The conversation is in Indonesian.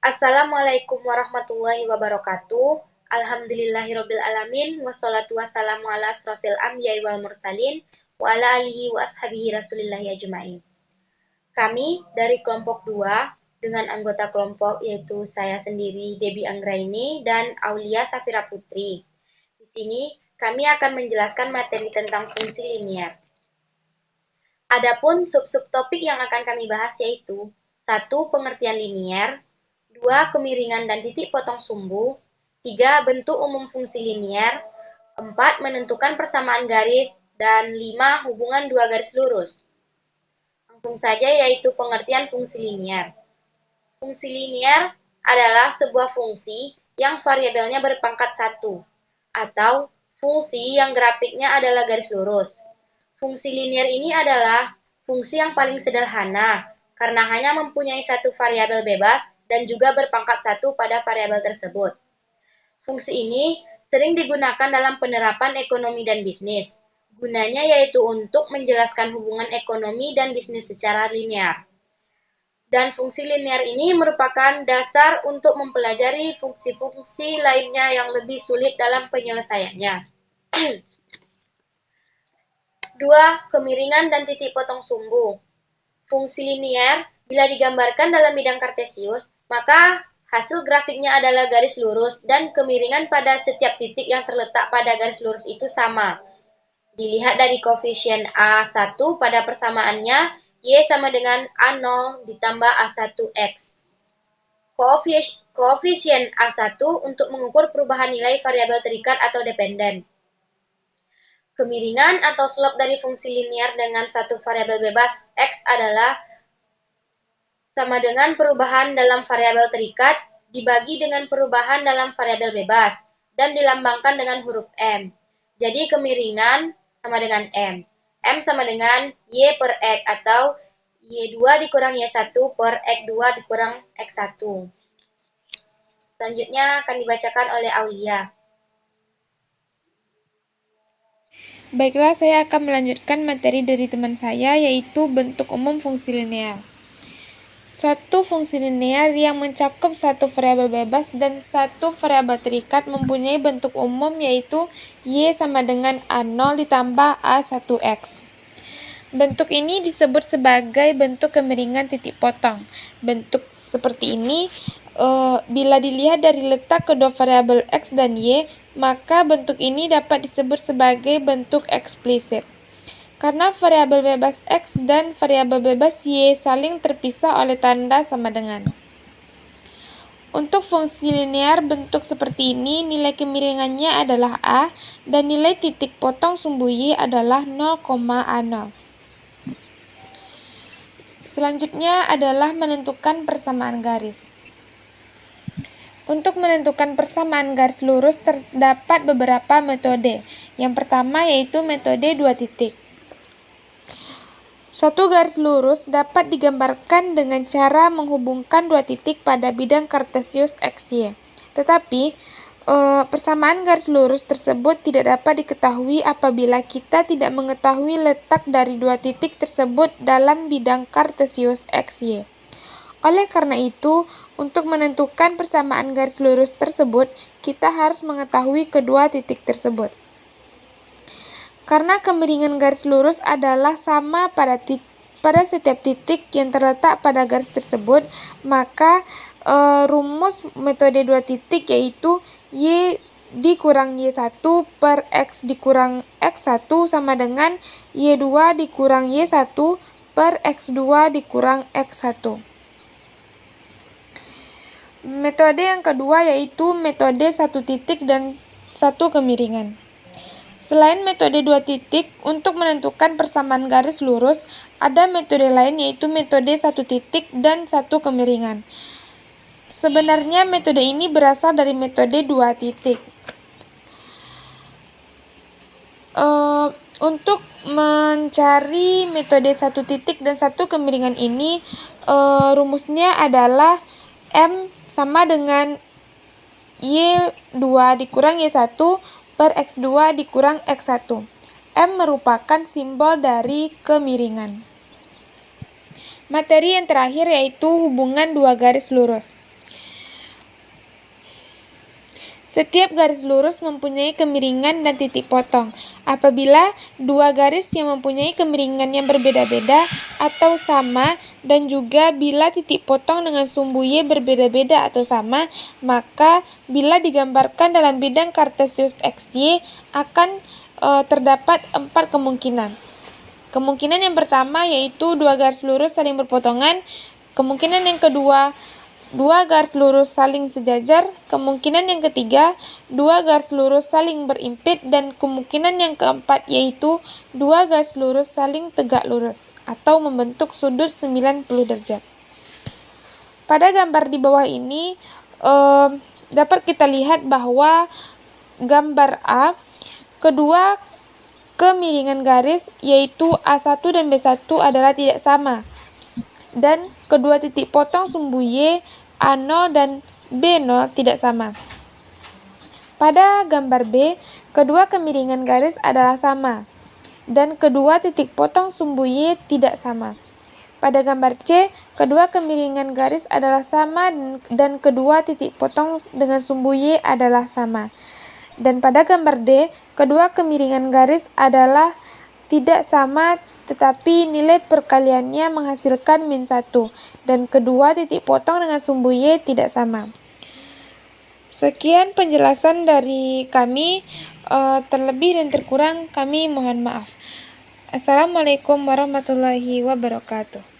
Assalamualaikum warahmatullahi wabarakatuh. Alhamdulillahirabbil alamin wassalatu wassalamu ala asrofil anbiya'i wal mursalin wa ala alihi wa ashabihi rasulillahi ajmain. Kami dari kelompok 2 dengan anggota kelompok yaitu saya sendiri Debbie Anggraini dan Aulia Safira Putri. Di sini kami akan menjelaskan materi tentang fungsi linier. Adapun sub-sub topik yang akan kami bahas yaitu 1. Pengertian linier, 2. Kemiringan dan titik potong sumbu, 3. Bentuk umum fungsi linier, 4. Menentukan persamaan garis, dan 5. Hubungan dua garis lurus. Langsung saja yaitu pengertian fungsi linier. Fungsi linier adalah sebuah fungsi yang variabelnya berpangkat 1, atau fungsi yang grafiknya adalah garis lurus. Fungsi linier ini adalah fungsi yang paling sederhana, karena hanya mempunyai satu variabel bebas dan juga berpangkat 1 pada variabel tersebut. Fungsi ini sering digunakan dalam penerapan ekonomi dan bisnis. Gunanya yaitu untuk menjelaskan hubungan ekonomi dan bisnis secara linear. Dan fungsi linier ini merupakan dasar untuk mempelajari fungsi-fungsi lainnya yang lebih sulit dalam penyelesaiannya. 2. Kemiringan dan titik potong sumbu. Fungsi linier, bila digambarkan dalam bidang kartesius, maka hasil grafiknya adalah garis lurus dan kemiringan pada setiap titik yang terletak pada garis lurus itu sama. Dilihat dari koefisien A1 pada persamaannya, Y sama dengan A0 ditambah A1X. Koefisien A1 untuk mengukur perubahan nilai variabel terikat atau dependen. Kemiringan atau slope dari fungsi linier dengan satu variabel bebas X adalah sama dengan perubahan dalam variabel terikat dibagi dengan perubahan dalam variabel bebas dan dilambangkan dengan huruf M. Jadi kemiringan sama dengan M. M sama dengan Y per X atau Y2 dikurang Y1 per X2 dikurang X1. Selanjutnya akan dibacakan oleh Aulia. Baiklah, saya akan melanjutkan materi dari teman saya, yaitu bentuk umum fungsi linear. Suatu fungsi linear yang mencakup satu variabel bebas dan satu variabel terikat mempunyai bentuk umum, yaitu Y sama dengan A0 ditambah A1X. Bentuk ini disebut sebagai bentuk kemiringan titik potong. Bentuk seperti ini bila dilihat dari letak kedua variabel X dan Y, maka bentuk ini dapat disebut sebagai bentuk eksplisit. Karena variabel bebas X dan variabel bebas Y saling terpisah oleh tanda sama dengan. Untuk fungsi linear bentuk seperti ini, nilai kemiringannya adalah A dan nilai titik potong sumbu Y adalah 0,A0. Selanjutnya adalah menentukan persamaan garis. Untuk menentukan persamaan garis lurus terdapat beberapa metode. Yang pertama yaitu metode dua titik. Suatu garis lurus dapat digambarkan dengan cara menghubungkan dua titik pada bidang kartesius XY. Tetapi persamaan garis lurus tersebut tidak dapat diketahui apabila kita tidak mengetahui letak dari dua titik tersebut dalam bidang kartesius XY. Oleh karena itu, untuk menentukan persamaan garis lurus tersebut, kita harus mengetahui kedua titik tersebut. Karena kemiringan garis lurus adalah sama pada setiap titik yang terletak pada garis tersebut, maka rumus metode dua titik yaitu Y dikurang Y1 per X dikurang X1 sama dengan Y2 dikurang Y1 per X2 dikurang X1. Metode yang kedua yaitu metode satu titik dan satu kemiringan. Selain metode dua titik, untuk menentukan persamaan garis lurus, ada metode lain yaitu metode satu titik dan satu kemiringan. Sebenarnya metode ini berasal dari metode dua titik. Untuk mencari metode satu titik dan satu kemiringan ini, rumusnya adalah M sama dengan Y2 dikurang Y1 per X2 dikurang X1. M merupakan simbol dari kemiringan. Materi yang terakhir yaitu hubungan dua garis lurus. Setiap garis lurus mempunyai kemiringan dan titik potong. Apabila dua garis yang mempunyai kemiringan yang berbeda-beda atau sama, dan juga bila titik potong dengan sumbu Y berbeda-beda atau sama, maka bila digambarkan dalam bidang Kartesius XY akan terdapat 4 kemungkinan. Kemungkinan yang pertama yaitu dua garis lurus saling berpotongan. Kemungkinan yang kedua, dua garis lurus saling sejajar. Kemungkinan yang ketiga, dua garis lurus saling berimpit. Dan kemungkinan yang keempat yaitu dua garis lurus saling tegak lurus atau membentuk sudut 90 derajat. Pada gambar di bawah ini dapat kita lihat bahwa gambar A, kedua kemiringan garis yaitu A1 dan B1 adalah tidak sama. Dan kedua titik potong sumbu Y, A0 dan B0 tidak sama. Pada gambar B, kedua kemiringan garis adalah sama. Dan kedua titik potong sumbu Y tidak sama. Pada gambar C, kedua kemiringan garis adalah sama dan kedua titik potong dengan sumbu Y adalah sama. Dan pada gambar D, kedua kemiringan garis adalah tidak sama tetapi nilai perkaliannya menghasilkan -1 dan kedua titik potong dengan sumbu Y tidak sama. Sekian penjelasan dari kami, terlebih dan terkurang kami mohon maaf. Assalamualaikum warahmatullahi wabarakatuh.